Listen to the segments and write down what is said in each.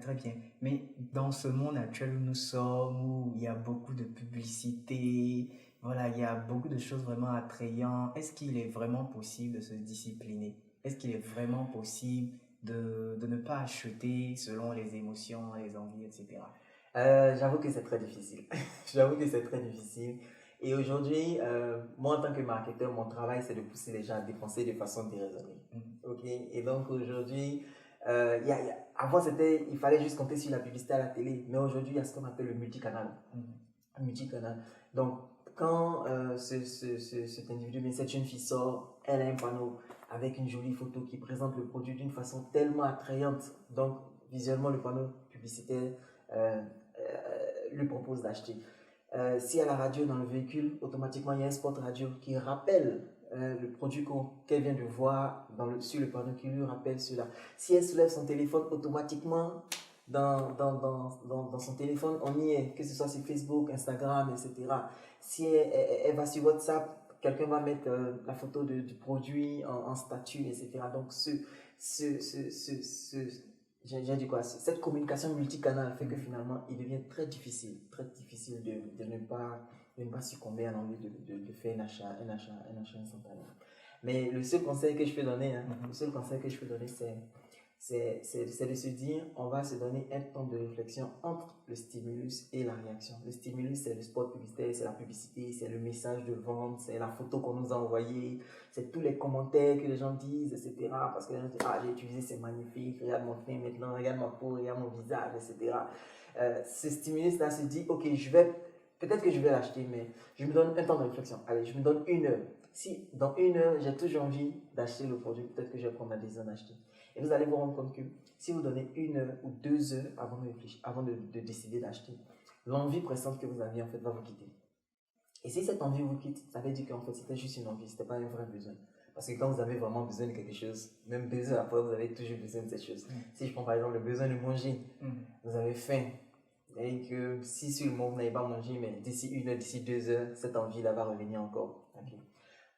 très bien. Mais dans ce monde actuel où nous sommes, où il y a beaucoup de publicité, voilà, il y a beaucoup de choses vraiment attrayantes, est-ce qu'il est vraiment possible de se discipliner? Est-ce qu'il est vraiment possible de ne pas acheter selon les émotions, les envies, etc. J'avoue que c'est très difficile. J'avoue que c'est très difficile. Et aujourd'hui, moi, en tant que marketeur, mon travail, c'est de pousser les gens à dépenser de façon déraisonnée. Mhm. OK? Et donc, aujourd'hui, avant, il fallait juste compter sur la publicité à la télé. Mais aujourd'hui, il y a ce qu'on appelle le multicanal. Mhm. Multicanal. Donc, quand cet individu, mais cette jeune fille sort, elle a un panneau avec une jolie photo qui présente le produit d'une façon tellement attrayante. Donc, visuellement, le panneau publicitaire euh, lui propose d'acheter. Si à la radio, dans le véhicule, automatiquement, il y a un spot radio qui rappelle le produit qu'elle vient de voir sur le panneau, qui lui rappelle cela. Si elle soulève son téléphone, automatiquement, dans son téléphone, on y est, que ce soit sur Facebook, Instagram, etc. Si elle va sur WhatsApp, quelqu'un va mettre la photo du produit en statut, etc. Donc, j'ai dit quoi? Cette communication multicanale fait que finalement, il devient très difficile de ne pas succomber à l'envie de faire un achat instantané. Mais le seul conseil que je peux donner, le seul conseil que je peux donner, c'est de se dire, on va se donner un temps de réflexion entre le stimulus et la réaction. Le stimulus, c'est le spot publicitaire, c'est la publicité, c'est le message de vente, c'est la photo qu'on nous a envoyée, c'est tous les commentaires que les gens disent, etc. Parce que les gens disent, ah, j'ai utilisé, c'est magnifique, regarde mon teint maintenant, regarde ma peau, regarde mon visage, etc. Ce stimulus-là se dit, ok, peut-être que je vais l'acheter, mais je me donne un temps de réflexion. Allez, je me donne 1 heure. Si dans 1 heure, j'ai toujours envie d'acheter le produit, peut-être que je vais prendre la décision d'acheter. Et vous allez vous rendre compte que si vous donnez 1 heure ou 2 heures avant de réfléchir, avant de décider d'acheter, l'envie pressante que vous aviez en fait va vous quitter. Et si cette envie vous quitte, ça veut dire qu'en fait c'était juste une envie, c'était pas un vrai besoin. Parce que quand vous avez vraiment besoin de quelque chose, même 2 heures après, vous avez toujours besoin de cette chose. Si je prends par exemple le besoin de manger, vous avez faim, et que si sur le moment vous n'avez pas mangé, mais d'ici 1 heure, d'ici 2 heures, cette envie-là va revenir encore. Okay.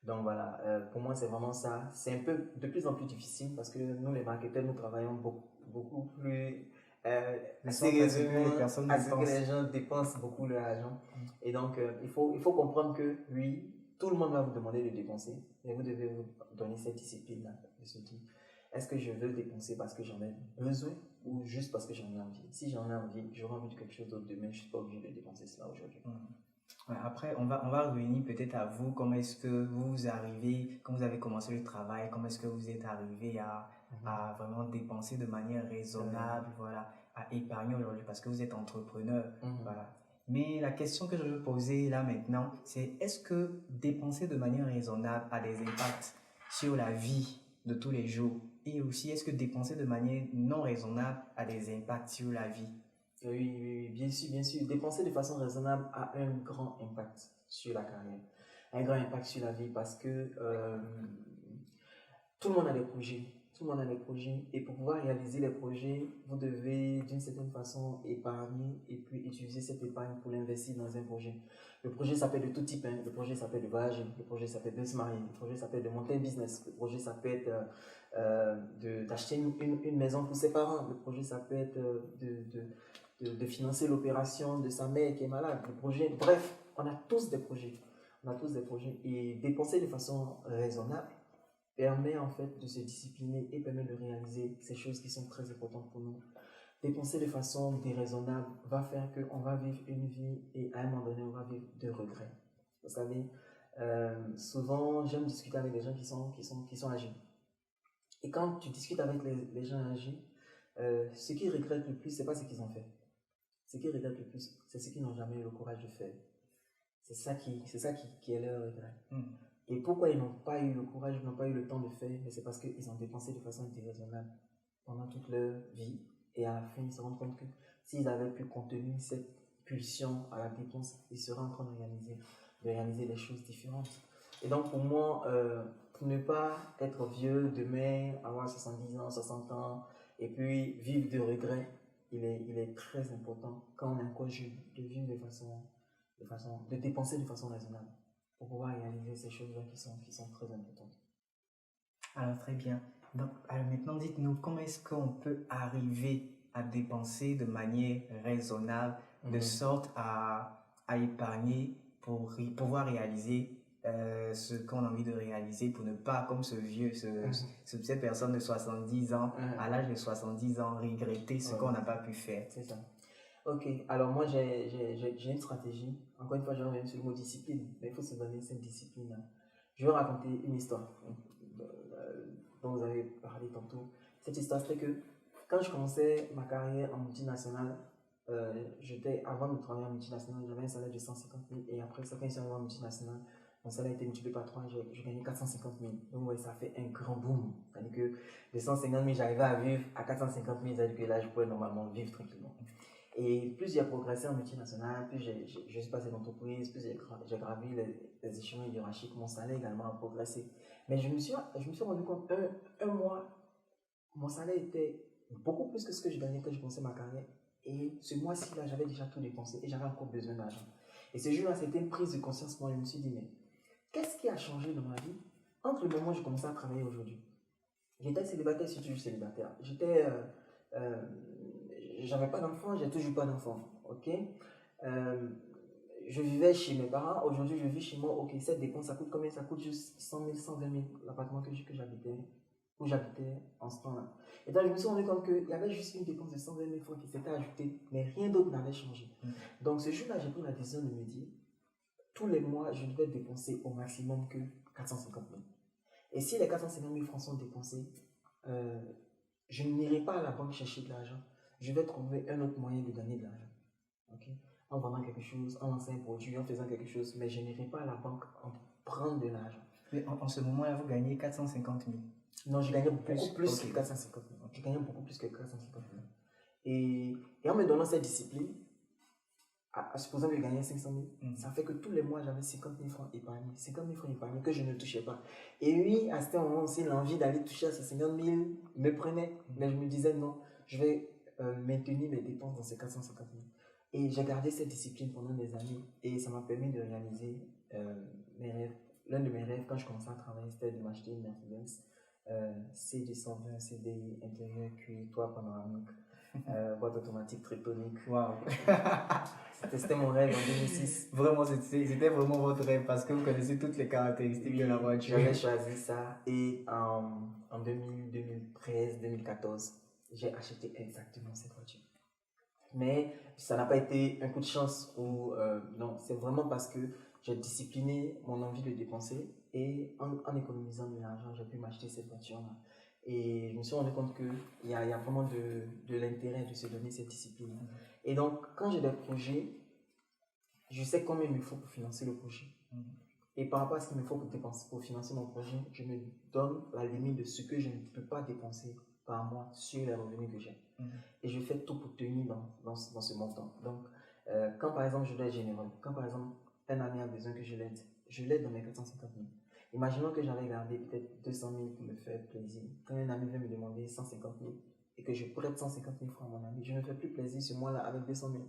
Donc voilà, pour moi c'est vraiment ça. C'est un peu de plus en plus difficile parce que nous les marketeurs, nous travaillons beaucoup plus sérieusement à ce que les gens dépensent beaucoup leur argent. Et donc il faut comprendre que oui, tout le monde va vous demander de dépenser, mais vous devez vous donner cette discipline-là de se dire, est-ce que je veux dépenser parce que j'en ai besoin ou juste parce que j'en ai envie? Si j'en ai envie, j'aurai envie de quelque chose d'autre demain, je ne suis pas obligé de dépenser cela aujourd'hui. Après, on va revenir peut-être à vous. Comment est-ce que vous arrivez, quand vous avez commencé le travail, comment est-ce que vous êtes arrivé à vraiment dépenser de manière raisonnable, voilà, à épargner aujourd'hui parce que vous êtes entrepreneur, voilà. Mais la question que je veux poser là maintenant, c'est est-ce que dépenser de manière raisonnable a des impacts sur la vie de tous les jours? Et aussi, est-ce que dépenser de manière non raisonnable a des impacts sur la vie? Oui, bien sûr, bien sûr. Dépenser de façon raisonnable a un grand impact sur la carrière, un grand impact sur la vie parce que tout le monde a des projets. Tout le monde a des projets. Et pour pouvoir réaliser les projets, vous devez d'une certaine façon épargner et puis utiliser cette épargne pour l'investir dans un projet. Le projet, ça peut être de tout type. Le projet, ça peut être de voyager. Le projet, ça peut être de se marier. Le projet, ça peut être de monter un business. Le projet, ça peut être d'acheter une maison pour ses parents. Le projet, ça peut être de financer l'opération de sa mère qui est malade. Le projet, bref, on a tous des projets. On a tous des projets. Et dépenser de façon raisonnable permet en fait de se discipliner et permet de réaliser ces choses qui sont très importantes pour nous. Dépenser de façon déraisonnable va faire qu'on va vivre une vie et à un moment donné, on va vivre de regrets. Vous savez, souvent, j'aime discuter avec des gens qui sont âgés. Et quand tu discutes avec les gens âgés, ce qu'ils regrettent le plus, ce n'est pas ce qu'ils ont fait. Ce qu'ils regrettent le plus, c'est ce qu'ils n'ont jamais eu le courage de faire. C'est ça qui est leur regret. Et pourquoi ils n'ont pas eu le courage, ils n'ont pas eu le temps de faire? Mais c'est parce qu'ils ont dépensé de façon déraisonnable pendant toute leur vie. Et à la fin, ils se rendent compte que s'ils avaient pu contenir cette pulsion à la dépense, ils seraient en train de réaliser des choses différentes. Et donc pour moi, pour ne pas être vieux demain, avoir 70 ans, 60 ans, et puis vivre de regrets, il est très important quand on est encore jeune de vivre de dépenser de façon raisonnable pour pouvoir réaliser ces choses-là qui sont très importantes. Alors très bien. Donc, alors maintenant, dites-nous, comment est-ce qu'on peut arriver à dépenser de manière raisonnable, de sorte à épargner pour pouvoir réaliser ce qu'on a envie de réaliser, pour ne pas, comme ce vieux, cette personne de 70 ans, à l'âge de 70 ans, regretter ce qu'on n'a pas pu faire. C'est ça. Ok, alors moi j'ai une stratégie. Encore une fois, je reviens sur le mot discipline, mais il faut se donner cette discipline-là. Je vais raconter une histoire dont vous avez parlé tantôt. Cette histoire, c'était que quand je commençais ma carrière en multinationale, avant de travailler en multinationale, j'avais un salaire de 150 000 et après ça, quand je suis arrivé en multinationale, mon salaire a été multiplié par 3, j'ai gagné 450 000. Donc, ouais, ça fait un grand boom. C'est-à-dire que de 150 000, j'arrivais à vivre à 450 000, c'est-à-dire que là, je pouvais normalement vivre tranquillement. Et plus j'ai progressé en multinationale, plus je suis passé d'entreprise, plus j'ai gravi les échelons hiérarchiques, mon salaire également a progressé. Mais je me suis rendu compte, un mois, mon salaire était beaucoup plus que ce que je gagnais quand je commençais ma carrière. Et ce mois-ci, là, j'avais déjà tout dépensé et j'avais encore besoin d'argent. Et ce jour-là, c'était une prise de conscience. Moi, je me suis dit, mais qu'est-ce qui a changé dans ma vie entre le moment où je commençais à travailler aujourd'hui? J'étais célibataire, je suis toujours célibataire. J'avais pas d'enfant, j'ai toujours pas d'enfant. Ok? Je vivais chez mes parents, aujourd'hui je vis chez moi. Ok, cette dépense, ça coûte combien? Ça coûte juste 100 000, 120 000, l'appartement où j'habitais en ce temps-là. Et donc je me suis rendu compte qu'il y avait juste une dépense de 120 000 francs qui s'était ajoutée, mais rien d'autre n'avait changé. Donc ce jour-là, j'ai pris la décision de me dire, tous les mois, je devais dépenser au maximum que 450 000. Et si les 450 000 francs sont dépensés, je n'irai pas à la banque chercher de l'argent. Je vais trouver un autre moyen de gagner de l'argent. Okay? En vendant quelque chose, en lançant un produit, en faisant quelque chose, mais je n'irai pas à la banque en prendre de l'argent. Mais en ce moment-là, vous gagnez 450 000. Non, je gagnais beaucoup plus que 450 000. Je gagnais beaucoup plus que 450 000. Et en me donnant cette discipline, supposons que je gagnais 500 000, ça fait que tous les mois, j'avais 50 000 francs épargnés. 50 000 francs épargnés que je ne touchais pas. Et oui, à ce moment aussi, l'envie d'aller toucher à ces 50 000 me prenait. Mais je me disais, non, je vais maintenir mes dépenses dans ces 450 000. Et j'ai gardé cette discipline pendant des années. Et ça m'a permis de réaliser mes rêves. L'un de mes rêves, quand je commençais à travailler, c'était de m'acheter une Mercedes C220, CDI, intérieur cuir, toit panoramique. Boîte automatique triptonique. Waouh! C'était mon rêve en 2006. Vraiment, c'était vraiment votre rêve parce que vous connaissez toutes les caractéristiques de la voiture. J'avais choisi ça et en 2013, 2014, j'ai acheté exactement cette voiture. Mais ça n'a pas été un coup de chance ou non, c'est vraiment parce que j'ai discipliné mon envie de dépenser et en économisant de l'argent, j'ai pu m'acheter cette voiture-là. Et je me suis rendu compte qu'il y a vraiment de l'intérêt de se donner cette discipline. Et donc, quand j'ai des projets, je sais combien il me faut pour financer le projet. Et par rapport à ce qu'il me faut pour financer mon projet, je me donne la limite de ce que je ne peux pas dépenser par mois sur les revenus que j'ai. Et je fais tout pour tenir dans ce montant. Donc, quand par exemple je dois être généreux, quand par exemple un ami a besoin que je l'aide dans mes 450 000. Imaginons que j'avais gardé peut-être 200 000 pour me faire plaisir. Quand un ami vient me demander 150 000 et que je prête 150 000 francs à mon ami, je ne me fais plus plaisir ce mois-là avec 200 000.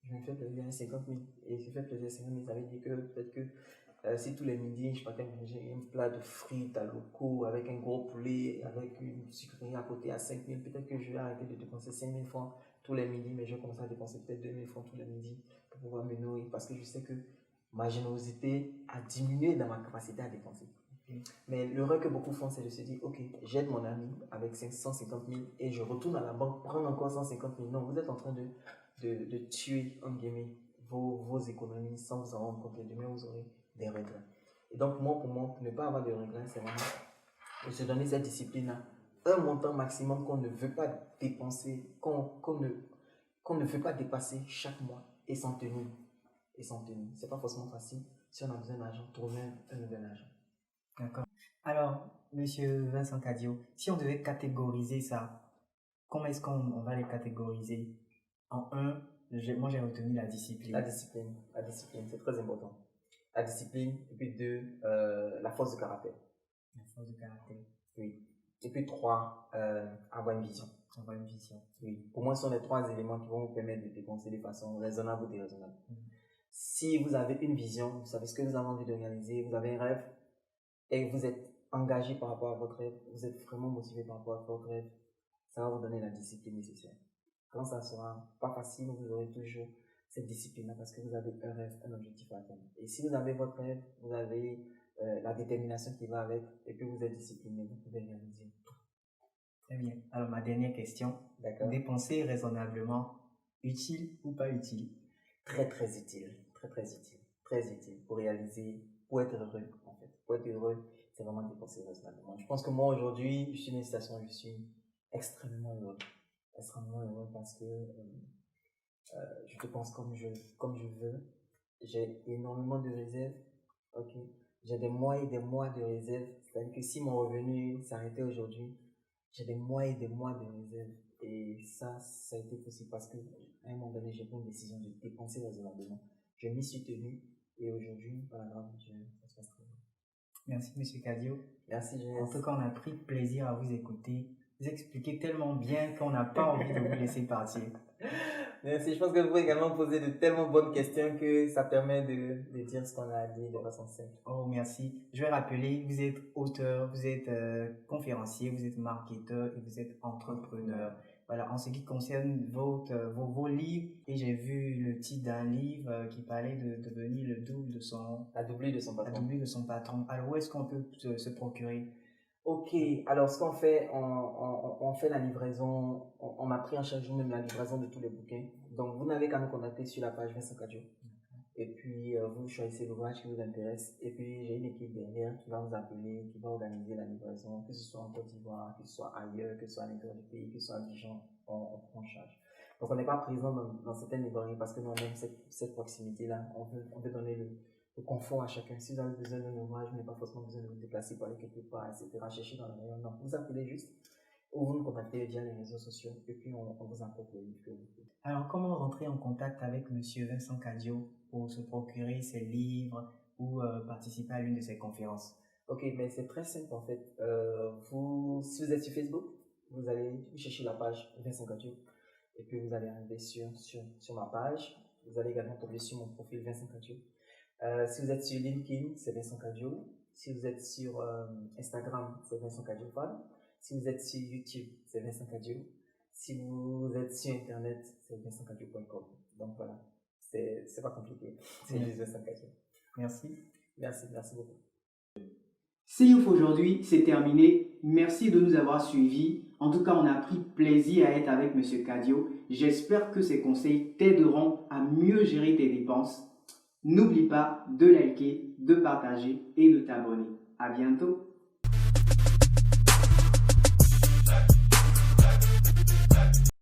Je me fais plaisir à 50 000. Et je fais plaisir à 50 000, ça veut dire que peut-être que si tous les midis je partais manger un plat de frites à locaux avec un gros poulet, avec une sucrerie à côté à 5 000, peut-être que je vais arrêter de dépenser 5 000 francs tous les midis, mais je vais commencer à dépenser peut-être 2 000 francs tous les midis pour pouvoir me nourrir parce que je sais que ma générosité a diminué dans ma capacité à dépenser. Mais l'erreur que beaucoup font, c'est de se dire, ok, j'aide mon ami avec 150 000 et je retourne à la banque prendre encore 150 000. Non, vous êtes en train de tuer, en guillemets, vos économies sans vous en rendre compte. Et demain, vous aurez des regrets. Et donc, pour ne pas avoir de regrets, c'est vraiment de se donner cette discipline-là. Un montant maximum qu'on ne veut pas dépenser, qu'on ne veut pas dépasser chaque mois et s'en tenir. C'est pas forcément facile. Si on a besoin d'argent, trouver un nouvel argent. D'accord. Alors, monsieur Vincent Cadio, si on devait catégoriser ça, comment est-ce qu'on va les catégoriser? En un, moi j'ai retenu la discipline. La discipline, c'est très important. La discipline, et puis deux, la force de caractère. La force de caractère. Oui. Et puis trois, avoir une vision. Avoir une vision. Oui. Pour moi, ce sont les trois éléments qui vont vous permettre de dépenser de façon raisonnable ou déraisonnable. Si vous avez une vision, vous savez ce que vous avez envie de réaliser, vous avez un rêve, et vous êtes engagé par rapport à votre rêve, vous êtes vraiment motivé par rapport à votre rêve, ça va vous donner la discipline nécessaire. quand ça sera pas facile, vous aurez toujours cette discipline-là parce que vous avez un rêve, un objectif à atteindre. Et si vous avez votre rêve, vous avez la détermination qui va avec et puis vous êtes discipliné, vous pouvez réaliser tout. Très bien. Alors, ma dernière question. D'accord. Dépenser raisonnablement, utile ou pas utile? Très, très utile. Très, très utile. Très utile pour réaliser, pour être heureux, en fait. Pour être heureux, c'est vraiment dépenser raisonnablement. Je pense que moi, aujourd'hui, je suis dans une situation où je suis extrêmement heureux. Extrêmement heureux parce que je dépense comme je veux. J'ai énormément de réserves. Ok. J'ai des mois et des mois de réserves. C'est-à-dire que si mon revenu s'arrêtait aujourd'hui, j'ai des mois et des mois de réserves. Et ça a été possible parce qu'à un moment donné, j'ai pris une décision de dépenser raisonnablement. Je m'y suis tenu et aujourd'hui, par la grâce de Dieu, ça se passe très bien. Merci, Monsieur Cadio. Merci, En Jeunesse. tout cas, on a pris plaisir à vous écouter. Vous expliquez tellement bien qu'on n'a pas envie de vous laisser partir. Merci. Je pense que vous pouvez également poser de tellement bonnes questions que ça permet de dire ce qu'on a dit de façon simple. Oh, merci. Je vais rappeler, vous êtes auteur, vous êtes conférencier, vous êtes marketeur et vous êtes entrepreneur. Voilà, en ce qui concerne vos livres, et j'ai vu le titre d'un livre qui parlait de devenir le double de son... La doublure de son patron. La doublure de son patron. Alors, où est-ce qu'on peut se procurer? Ok, alors ce qu'on fait, on fait la livraison, on m'a pris en charge même la livraison de tous les bouquins. Donc vous n'avez qu'à nous contacter sur la page Vincent Cadio. Et puis vous choisissez l'ouvrage qui vous intéresse. Et puis j'ai une équipe derrière qui va vous appeler, qui va organiser la livraison, que ce soit en Côte d'Ivoire, que ce soit ailleurs, que ce soit à l'intérieur du pays, que ce soit à Dijon, on prend en charge. Donc on n'est pas présent dans certaines librairies parce que nous on aime cette proximité-là. On veut donner le confort à chacun. Si vous avez besoin d'un ouvrage, vous n'avez pas forcément besoin de vous déplacer pour aller quelque part, etc. Chercher dans le rayon. Non, vous appelez juste ou vous nous contactez via les réseaux sociaux et puis on vous apporte le livre que vous voulez. Alors, comment rentrer en contact avec Monsieur Vincent Cadio pour se procurer ses livres ou participer à l'une de ses conférences? Ok, mais c'est très simple en fait. Si vous êtes sur Facebook, vous allez chercher la page Vincent Cadio et puis vous allez arriver sur ma page. Vous allez également tomber sur mon profil Vincent Cadio. Si vous êtes sur LinkedIn, c'est Vincent Cadio. Si vous êtes sur Instagram, c'est Vincent Cadio Fan. Si vous êtes sur YouTube, c'est Vincent Cadio. Si vous êtes sur Internet, c'est vincentcadio.com. Donc voilà, c'est pas compliqué. C'est juste Vincent Cadio. Merci. Merci beaucoup. CIOF aujourd'hui, c'est terminé. Merci de nous avoir suivis. En tout cas, on a pris plaisir à être avec M. Cadio. J'espère que ces conseils t'aideront à mieux gérer tes dépenses. N'oublie pas de liker, de partager et de t'abonner. À bientôt.